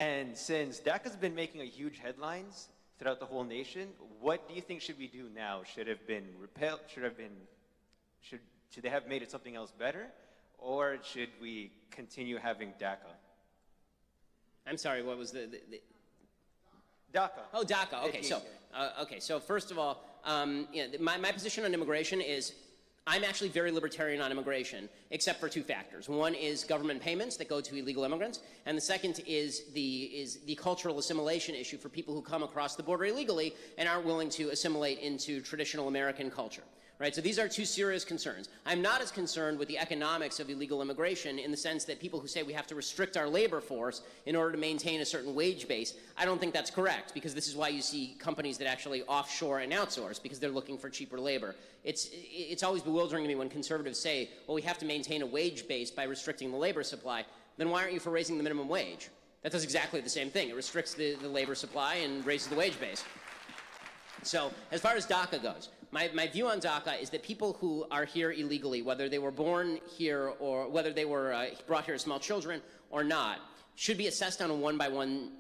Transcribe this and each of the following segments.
And since DACA's been making a huge headlines throughout the whole nation, what do you think should we do now? Should have been repelled? Should they have made it something else better, or should we continue having DACA? I'm sorry, what was the DACA. Oh, DACA. Okay, so first of all, my position on immigration is I'm actually very libertarian on immigration, except for two factors. One is government payments that go to illegal immigrants, and the second is the cultural assimilation issue for people who come across the border illegally and aren't willing to assimilate into traditional American culture. Right, so these are two serious concerns. I'm not as concerned with the economics of illegal immigration in the sense that people who say we have to restrict our labor force in order to maintain a certain wage base, I don't think that's correct, because this is why you see companies that actually offshore and outsource, because they're looking for cheaper labor. It's always bewildering to me when conservatives say, well, we have to maintain a wage base by restricting the labor supply. Then why aren't you for raising the minimum wage? That does exactly the same thing. It restricts the labor supply and raises the wage base. So as far as DACA goes, my view on DACA is that people who are here illegally, whether they were born here or whether they were brought here as small children or not, should be assessed on a one-by-one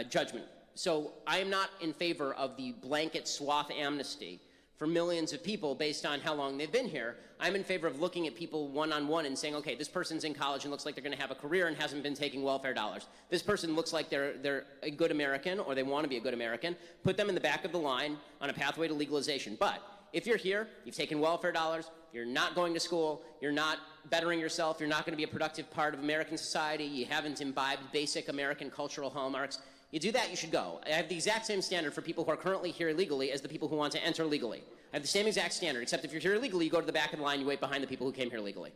judgment. So I am not in favor of the blanket swath amnesty for millions of people based on how long they've been here. I'm in favor of looking at people one-on-one and saying, okay, this person's in college and looks like they're going to have a career and hasn't been taking welfare dollars. This person looks like they're a good American, or they want to be a good American. Put them in the back of the line on a pathway to legalization. But if you're here, you've taken welfare dollars, you're not going to school, you're not bettering yourself, you're not going to be a productive part of American society, you haven't imbibed basic American cultural hallmarks, you do that, you should go. I have the exact same standard for people who are currently here illegally as the people who want to enter legally. I have the same exact standard, except if you're here illegally, you go to the back of the line, you wait behind the people who came here legally.